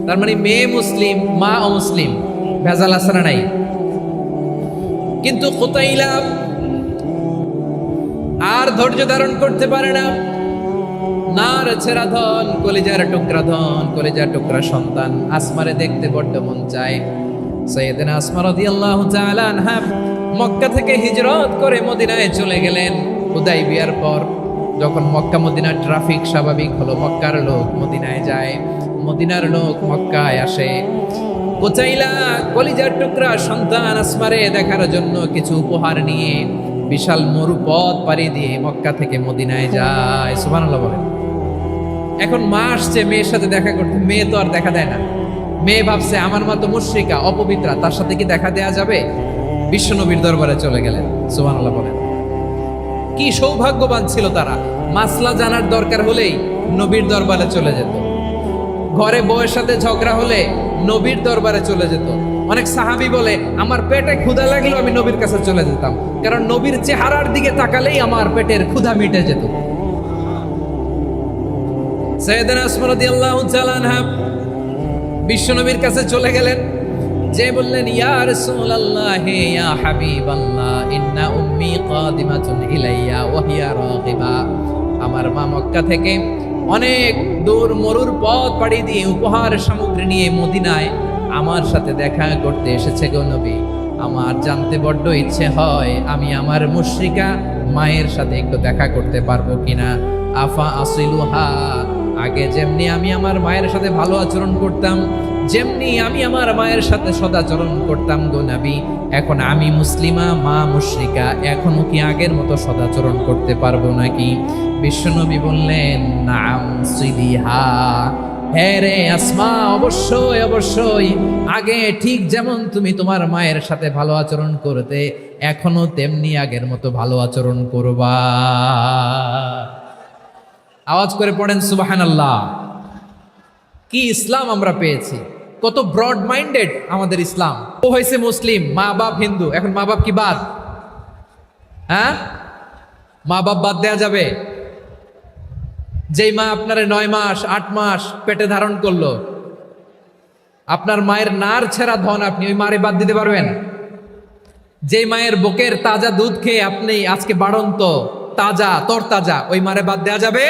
তার মানে মেয়ে মুসলিম, মা অমুসলিম, ভেজাল আছে না নাই? কিন্তু কুতাইলা আর ধৈর্য ধারণ করতে পারে না। নার ছেড়া ধন, কলিজার টুকরা ধন, কলিজার টুকরা সন্তান আসমারে দেখতে বড্ড মন চায়। সাইয়েদনা আসমা রাদিয়াল্লাহু তাআলা আনহা মক্কা থেকে হিজরত করে মদিনায় চলে গেলেন। হুদাইবিয়ার পর যখন মক্কা মদিনার ট্রাফিক স্বাভাবিক হলো, মক্কার লোক মদিনায় যায়, মদিনার লোক মক্কায় আসে। কুতাইলা কলিজার টুকরা সন্তান আসমারে দেখার জন্য কিছু উপহার নিয়ে বিশাল মরু পথ পাড়ি দিয়ে মক্কা থেকে মদিনায় যায়। সুবহানাল্লাহ বলেন। এখন মা আসছে মেয়ের সাথে দেখা করতে, মেয়ে তো আর দেখা দেয় না। মেয়ে ভাবছে আমার মা তো মুশরিকা, অপবিত্রা, তার সাথে কি দেখা দেয়া যাবে? বিশ্বনবীর দরবারে চলে গেলেন। সুবহানাল্লাহ বলেন। কি সৌভাগ্যবান ছিল তারা, মাসলা জানার দরকার হলেই নবীর দরবারে চলে যেত। ঘরে বউয়ের সাথে ঝগড়া হলে নবীর দরবারে চলে যেত। অনেক সাহাবী বলে আমার পেটে ক্ষুধা লাগলেও আমি নবীর কাছে চলে যেতাম, কারণ নবীর চেহারার দিকে তাকালেই আমার পেটের ক্ষুধা মিটে যেত। সাইয়েদনা আসমা রাদিয়াল্লাহু তাআলা আনহা বিশ্বনবীর কাছে চলে গেলেন, যে বললেন ইয়া রাসূলুল্লাহ ইয়া হাবিবাল্লাহ ইন্না উম্মি কাদিমাতুন ইলাইয়া ওয়া হিয়া রাগিবা। আমার মা মক্কা থেকে অনেক দূর মরুর পথ পাড়ি দিয়ে উপহার সামগ্রী নিয়ে মদিনায় আমার সাথে দেখা করতে এসেছে গো নবী। আমার জানতে বড্ড ইচ্ছে হয় আমি আমার মুশরিকা মায়ের সাথে একটু দেখা করতে পারবো কিনা। আফা আসিলুহা, আগে যেমনি আমি আমার মায়ের সাথে ভালো আচরণ করতাম, যেমনি আমি আমার মায়ের সাথে সদাচরণ করতাম গো নবী, এখন আমি মুসলিমা, মা মুশরিকা, এখনো কি আগের মতো সদাচরণ করতে পারবো নাকি? বিশ্বনবী বললেন নাম সিলিহা, হ্যাঁ রে আসমা, অবশ্যই অবশ্যই, আগে ঠিক যেমন তুমি তোমার মায়ের সাথে ভালো আচরণ করতে, এখনো তেমনি আগের মতো ভালো আচরণ করবা। আওয়াজ করে পড়েন সুবহানাল্লাহ। কি ইসলাম আমরা পেয়েছি, কত ব্রড মাইন্ডেড আমাদের ইসলাম। ও হয়েছে মুসলিম, মা বাপ হিন্দু, এখন মা বাপ কি বাদ? হ্যাঁ, মা বাপ বাদ দেয়া যাবে? যেই মা আপনার 9 মাস 8 মাস পেটে ধারণ করলো, আপনার মায়ের নার ছেঁড়া ধন, আপনি ওই মারে বাদ দিতে পারবেন? যেই মায়ের বুকের তাজা দুধ খেয়ে আপনি আজকে বাড়ন্ত তাজা তরতাজা, ওই মারে বাদ দেয়া যাবে?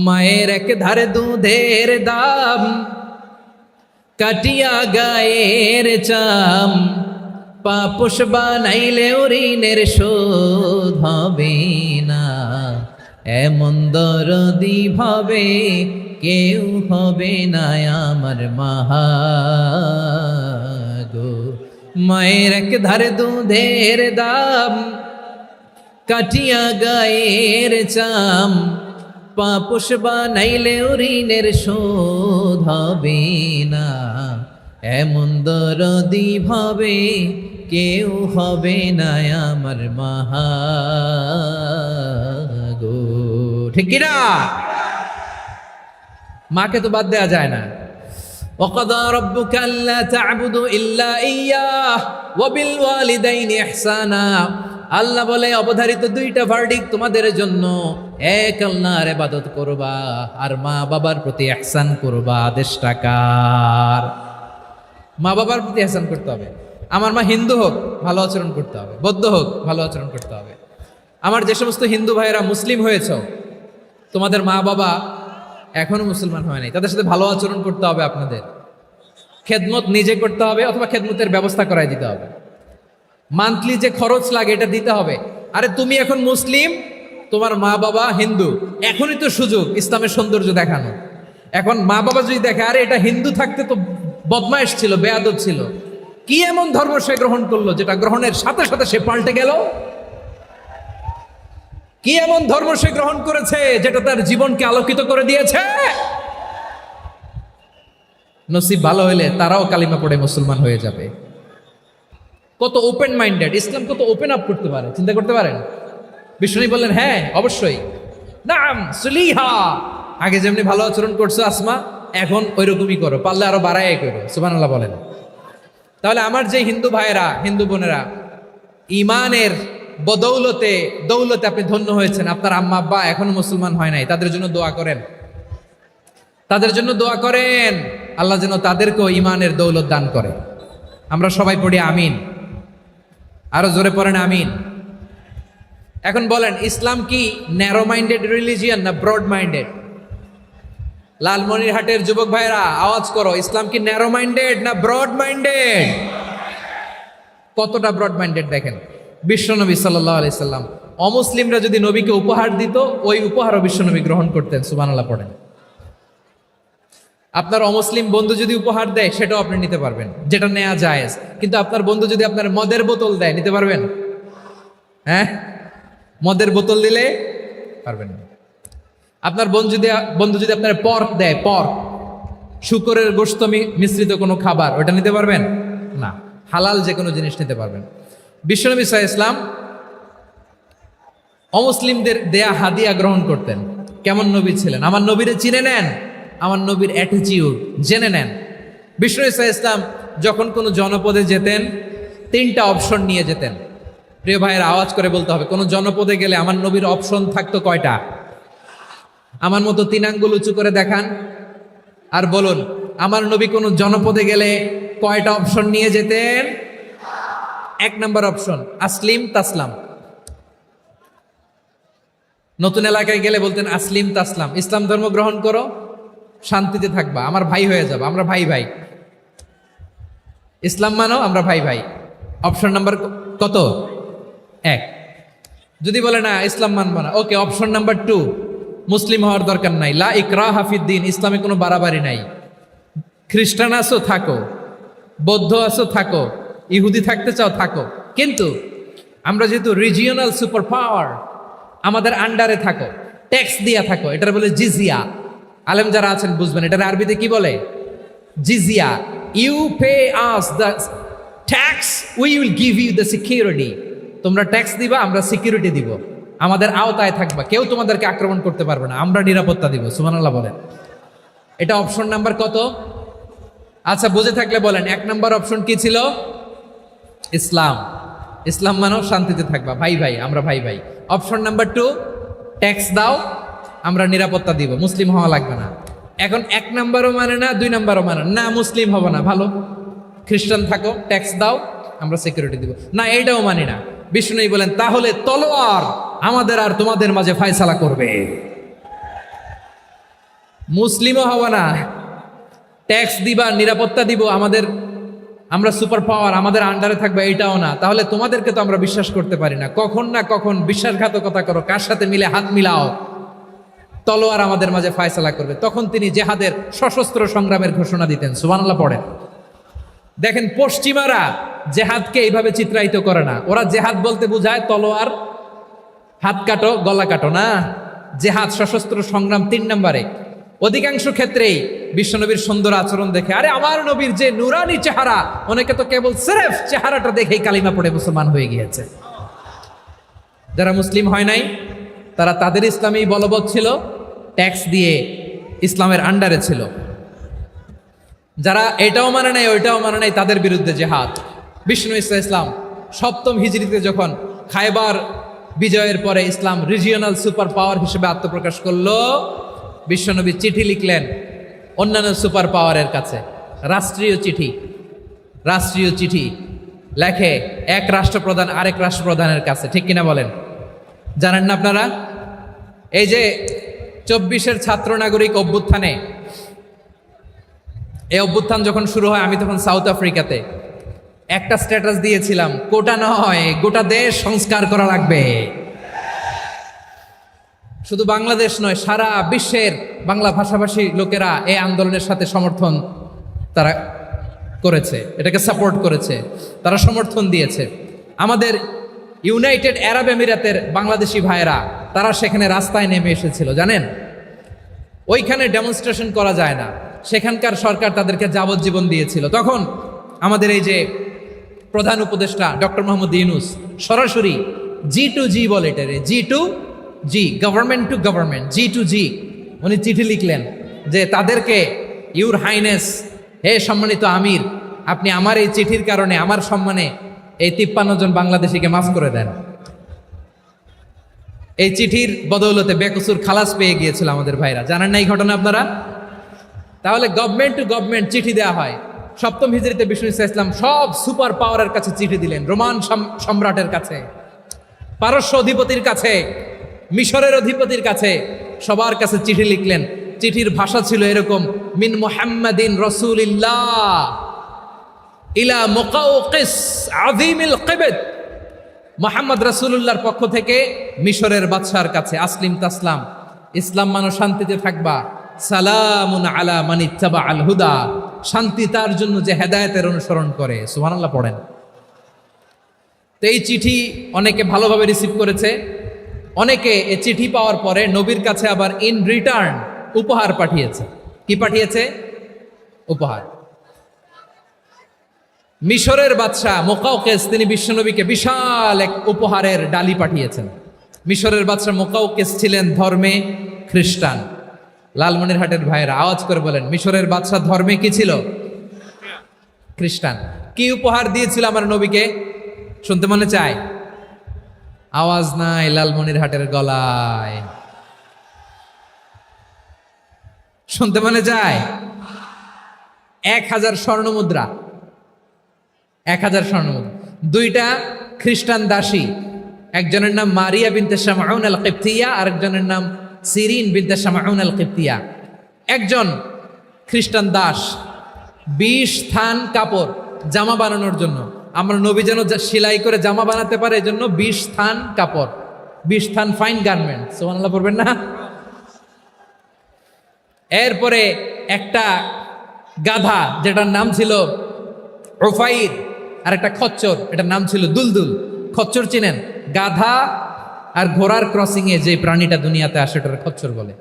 মায়ের এক ধারে দুধের দাম, কাটিয়া গায়ের চাম, পাপোশ বানাইলেও ঋণের শোধ হবে না, এমন দরদি ভাবে কেউ হবে না আমার মাহা গো। মায়ের এক ধারে দুধের দাম, কাটিয়া গায়ের চাম, পাপোশ বানাইলেও ঋণের শোধ হবে না, এমন দরদি ভাবে কেউ হবে না আমার মাহা গো। ঠিক কিনা? মাকে তো বাদ দেয়া যায় না। وَقَضَى رَبُّكَ أَلَّا تَعْبُدُوا إِلَّا إِيَّاهُ وَبِالْوَالِدَيْنِ إِحْسَانًا। আল্লাহ বলে অবধারিত 2টা ভার্ডিক্ট তোমাদের জন্য, এক আল্লাহর ইবাদত করবা আর মা বাবার প্রতি ইহসান করবা। আদেশটা কার? মা বাবার প্রতি ইহসান করতে হবে। আমার মা হিন্দু হোক ভালো আচরণ করতে হবে, বৌদ্ধ হোক ভালো আচরণ করতে হবে। আমার যে সমস্ত হিন্দু ভাইয়েরা মুসলিম হয়েছ, তোমাদের মা বাবা এখনো মুসলমান হয় নাই, তাদের সাথে ভালো আচরণ করতে হবে। আপনাদের খেদমত নিজে করতে হবে অথবা খেদমতের ব্যবস্থা করাই দিতে হবে। মান্থলি যে খরচ লাগে এটা দিতে হবে। আরে তুমি এখন মুসলিম, তোমার মা বাবা হিন্দু, এখনই তো সুযোগ ইসলামের সৌন্দর্য দেখানো। এখন মা বাবা যদি দেখে আরে এটা হিন্দু থাকতে তো বদমাইশ ছিল, বেয়াদব ছিল, কি এমন ধর্ম সে গ্রহণ করলো যেটা গ্রহণের সাথে সাথে সে পাল্টে গেল? কি এমন ধর্ম সে গ্রহণ করেছে যেটা তার জীবনকে আলোকিত করে দিয়েছে? নসিব ভালো হলে তারাও কালিমা পড়ে মুসলমান হয়ে যাবে। কত ওপেন মাইন্ডেড ইসলাম, কত ওপেন আপ করতে পারে, চিন্তা করতে পারেন? বিষ্ণু বললেন হ্যাঁ অবশ্যই, নাম সুলিহা, আগে যেমনি ভালো আচরণ করছো আসমা, এখন ওই রকমই করো, পারলে আরো বাড়াই করো। সুবহানাল্লাহ বলেন। তাহলে আমার যে হিন্দু ভাইয়েরা, হিন্দু বোনেরা, ইমানের বদৌলতে দৌলতে আপনি ধন্য হয়েছেন, আপনার আম্মা আব্বা এখনো মুসলমান হয় নাই, তাদের জন্য দোয়া করেন। তাদের জন্য দোয়া করেন, আল্লাহ যেন তাদেরকেও ইমানের দৌলত দান করে। আমরা সবাই পড়ি আমিন, আরো জোরে পড়েন আমিন। এখন বলেন, ইসলাম কি ন্যারো মাইন্ডেড রিলিজিয়ান না ব্রড মাইন্ডেড? লালমনিরহাটের যুবক ভাইরা আওয়াজ করো, ইসলাম কি ন্যারো মাইন্ডেড না ব্রড মাইন্ডেড? কতটা ব্রড মাইন্ডেড দেখেন। বিশ্বনবী সাল্লাল্লাহু আলাইহি সাল্লাম অমুসলিমরা যদি নবীকে উপহার দিত, ওই উপহারও বিশ্বনবী গ্রহণ করতেন। সুবহানাল্লাহ পড়েন। আপনার অমুসলিম বন্ধু যদি উপহার দেয়, সেটাও আপনি নিতে পারবেন, যেটা নেওয়া জায়েজ। কিন্তু আপনার বন্ধু যদি আপনার মদের বোতল দেয়, নিতে পারবেন? হ্যাঁ, মদের বোতল দিলে পারবেন না। আপনার বন্ধু যদি আপনার পর্ক দেয়, পর্ক, শুকরের গোশত মিশ্রিত কোনো খাবার, ওটা নিতে পারবেন না। হালাল যে কোনো জিনিস নিতে পারবেন। বিশ্বনবী সাল্লাল্লাহু আলাইহি ওয়াসাল্লাম অমুসলিমদের দেয়া হাদিয়া গ্রহণ করতেন। কেমন নবী ছিলেন? আমার নবীরে চিনে নেন, আমার নবীর অ্যাটিটিউড জেনে নেন। বিশ্বনবী সাল্লাল্লাহু আলাইহি ওয়াসাল্লাম যখন কোনো জনপদে যেতেন, 3টা অপশন নিয়ে যেতেন। প্রিয় ভাইয়ের আওয়াজ করে বলতে হবে, কোনো জনপদে গেলে আমার নবীর অপশন থাকতো কয়টা? আমার মতো 3 আঙ্গুল উঁচু করে দেখান আর বলুন, আমার নবী কোনো জনপদে গেলে কয়টা অপশন নিয়ে যেতেন? 1 নম্বর অপশন, আসলিম তাসলাম। নতুন এলাকায় গেলে বলতেন আসলিম তাসলাম, ইসলাম ধর্ম গ্রহণ করো, শান্তিতে থাকবা, আমার ভাই হয়ে যাবো, আমরা ভাই ভাই। ইসলাম মানো, আমরা ভাই ভাই। অপশন নাম্বার কত? 1। যদি বলে না ইসলাম মানবো না, ওকে, অপশন নাম্বার 2, মুসলিম হওয়ার দরকার নাই, লা ইকরাহা ফিদ্দিন, ইসলামে কোনো বাড়াবাড়ি নাই। খ্রিস্টান আছো থাকো, বৌদ্ধ আছো থাকো, ইহুদি থাকতে চাও থাকো, কিন্তু আমরা যেহেতু রিজিওনাল সুপার পাওয়ার, আমাদের আন্ডারে থাকো, ট্যাক্স দিয়া থাকো, এটার বলে জিজিয়া। আলেম যারা আছেন বুঝবেন, এটার আরবিতে কি বলে? জিজিয়া। You pay us the tax, we will give you the security. তোমরা ট্যাক্স দিবা, আমরা সিকিউরিটি দিব, আমাদের আওতায় থাকবা, কেউ তোমাদেরকে আক্রমণ করতে পারবে না, আমরা নিরাপত্তা দিব। সুবহানাল্লাহ বলেন। এটা অপশন নাম্বার কত? আচ্ছা, বুঝে থাকলে বলেন, 1 নম্বর অপশন কি ছিল? ইসলাম। ইসলাম মানো, শান্তিতে থাকবা, ভাই ভাই, আমরা ভাই ভাই। অপশন নাম্বার 2, ট্যাক্স দাও, আমরা নিরাপত্তা দিব, মুসলিম হওয়া লাগবে না। এখন 1 নম্বরও মানে না, 2 নম্বরও মানে না, মুসলিম হবে না, ভালো, খ্রিস্টান থাকো, ট্যাক্স দাও, আমরা সিকিউরিটি দিব না, এইটাও মানি না। বিষ্ণু বলেন, তাহলে তলোয়ার আমাদের আর তোমাদের মাঝে ফয়সালা করবে। মুসলিমও হওয়া না, ট্যাক্স দিবা, নিরাপত্তা দিব, আমরা সুপার পাওয়ার, আমাদের আন্ডারে থাকবে, এইটাও না। তাহলে তোমাদেরকে তো আমরা বিশ্বাস করতে পারি না, কখন না কখন বিশ্বাসঘাতকতা করো, কার সাথে মিলে হাত মিলাও, তলোয়ার আমাদের মাঝে ফয়সালা করবে। তখন তিনি জেহাদের সশস্ত্র সংগ্রামের ঘোষণা দিতেন। সুবহানাল্লাহ পড়েন। দেখেন, পশ্চিমারা জেহাদকে এইভাবে চিত্রায়িত করে না। ওরা জেহাদ বলতে বোঝায় তলোয়ার, হাত কাটো, গলা কাটো, না। জেহাদ সশস্ত্র সংগ্রাম 3 নম্বরে। অধিকাংশ ক্ষেত্রেই বিশ্বনবীর সুন্দর আচরণ দেখে, আরে আমার নবীর যে নুরানি চেহারা, অনেকে তো কেবল সিরেফ চেহারাটা দেখেই কালিমা পড়ে মুসলমান হয়ে গিয়েছে। যারা মুসলিম হয় নাই, তারা তাদের ইসলামেই বলবৎ ছিল, ট্যাক্স দিয়ে ইসলামের আন্ডারে ছিল। যারা এটাও মানে নাই, ওইটাও মানে নাই, তাদের বিরুদ্ধে জেহাদ। বিষ্ণু ইসলাম 7ম হিজরিতে যখন খায়বার বিজয়ের পরে ইসলাম রিজিওনাল সুপার পাওয়ার হিসেবে আত্মপ্রকাশ করলো, বিশ্বনবী চিঠি লিখলেন অন্যান্য সুপার পাওয়ারের কাছে, রাষ্ট্রীয় চিঠি লেখে এক রাষ্ট্রপ্রধান আরেক রাষ্ট্রপ্রধানের কাছে। ঠিক কিনা বলেন? জানেন না আপনারা? এই যে 24-এর ছাত্র নাগরিক অভ্যুত্থানে, এই অভ্যুত্থান যখন শুরু হয়, আমি তখন সাউথ আফ্রিকাতে, একটা স্ট্যাটাস দিয়েছিলাম, কোটা নয়, গোটা দেশ সংস্কার করা লাগবে। শুধু বাংলাদেশ নয়, সারা বিশ্বের বাংলা ভাষাভাষী লোকেরা এই আন্দোলনের সাথে সমর্থন তারা করেছে, এটাকে সাপোর্ট করেছে, তারা সমর্থন দিয়েছে। আমাদের ইউনাইটেড আরব আমিরাতের বাংলাদেশি ভাইয়েরা, তারা সেখানে রাস্তায় নেমে এসেছিল, জানেন? ওইখানে ডেমনস্ট্রেশন করা যায় না, সেখানকার সরকার তাদেরকে যাবজ্জীবন দিয়েছিল। তখন আমাদের এই যে প্রধান উপদেষ্টা ডক্টর মোহাম্মদ ইউনূস সরাসরি G2G বলে, এটারে G2G, government to government, G2G, উনি চিঠি লিখলেন যে তাদেরকে, ইউর হাইনেস, হে সম্মানিত আমির, আপনি আমার এই চিঠির কারণে আমার সম্মানে এই 53 জন বাংলাদেশিকে মাফ করে দেন। এই চিঠির বদৌলতে বেকসুর খালাস পেয়ে গিয়েছিল আমাদের ভাইরা। জানেন না এই ঘটনা আপনারা? তাহলে গভর্নমেন্ট টু গভর্নমেন্ট চিঠি দেওয়া হয়। সপ্তম হিজরিতে বিষ্ণু ইসলাম সব সুপার পাওয়ারের কাছে চিঠি দিলেন, রোমান সম্রাটের কাছে, পারস্য অধিপতির কাছে, মিশরের অধিপতির কাছে, সবার কাছে চিঠি লিখলেন। চিঠির ভাষা ছিল এরকম, মিন মুহাম্মাদিন রাসূলিল্লাহ ইলা মুকাওকিস আযীমিল কিবত, মুহাম্মদ রাসূলুল্লাহর পক্ষ থেকে মিশরের বাদশার কাছে, আসলিম তাসলাম, ইসলাম মানো শান্তিতে থাকবা, সালামুন আলা মান ইত্তাবা আল হুদা, শান্তি তার জন্য যে হেদায়েতের অনুসরণ করে। সুবহানাল্লাহ পড়েন। তো এই চিঠি অনেকে ভালোভাবে রিসিভ করেছে, অনেকে এই চিঠি পাওয়ার পরে নবীর কাছে আবার ইন রিটার্ন উপহার পাঠিয়েছে। কি পাঠিয়েছে? উপহার। মিশরের বাদশাহ মুকাওকিস তিনি বিশ্বনবীকে বিশাল এক উপহারের ডালি পাঠিয়েছেন। মিশরের বাদশাহ মুকাওকিস ছিলেন ধর্মে খ্রিস্টান। লালমনিরহাটের ভাইয়েরা আওয়াজ করে বলেন, মিশরের বাদশাহ ধর্মে কি ছিল? খ্রিস্টান। কি উপহার দিয়েছিল আমার নবীকে? শুনতে মনে চায়? আওয়াজ নাই লালমনিরহাটের গলায়, শুনতে মনে চায়? 1000 স্বর্ণ মুদ্রা, 1000 স্বর্ণ মুদ্রা। 2টা খ্রিস্টান দাসী, একজনের নাম মারিয়া বিনতে শামউন আল কিবতিয়া, আরেকজনের নাম সিরিন বিনতে শামউন আল কিবতিয়া। একজন খ্রিস্টান দাস 20 থান কাপড় জামা বানানোর জন্য, আমরা নবী যেন সেলাই করে জামা বানাতে পারে এই জন্য 20 থান কাপড়, 20 থান ফাইন গার্মেন্ট। সুবহানাল্লাহ পড়বেন না? এরপরে একটা গাধা যেটার নাম ছিল উফাইর, আর একটা খচ্চর, এটার নাম ছিল দুলদুল। খচ্চর চিনেন? গাধা আর ঘোড়ার ক্রসিং এ যে প্রাণীটা দুনিয়াতে আসে ওটার খচ্চর বলে।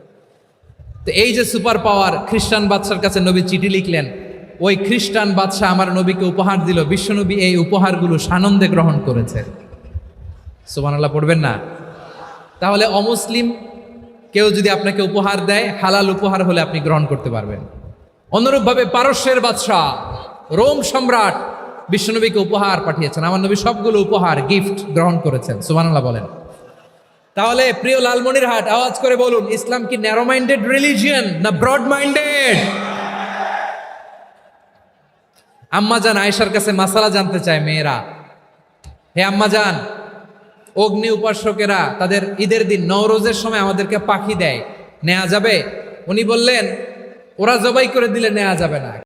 তো এই যে সুপার পাওয়ার খ্রিস্টান বাদশার কাছে নবী চিঠি লিখলেন, ওই খ্রিস্টান বাদশাহ আমার নবীকে উপহার দিল। বিশ্বনবী এই উপহারগুলো সানন্দে গ্রহণ করেছে। সুবহানাল্লাহ পড়বেন না? তাহলে অমুসলিম কেউ যদি আপনাকে উপহার দেয়, হালাল উপহার হলে আপনি গ্রহণ করতে পারবেন। অনুরূপভাবে পারস্যের বাদশাহ, রোম সম্রাট বিশ্বনবীকে উপহার পাঠিয়েছেন। আমার নবী সবগুলো উপহার গিফট গ্রহণ করেছেন। সুবহানাল্লাহ বলেন। তাহলে প্রিয় লালমনিরহাট আওয়াজ করে বলুন, ইসলাম কি ন্যারো মাইন্ডেড রিলিজিয়ন না ব্রড মাইন্ডেড? আম্মাজান আয়েশার কাছে মাসালা জানতে চায় মেয়েরা, হে আম্মাজান, অগ্নি উপাসকেরা তাদের ঈদের দিন নওরোজের সময় আমাদেরকে পাখি দেয়, নেওয়া যাবে? উনি বললেন, ওরা জবাই করে দিলে নেওয়া যাবে না।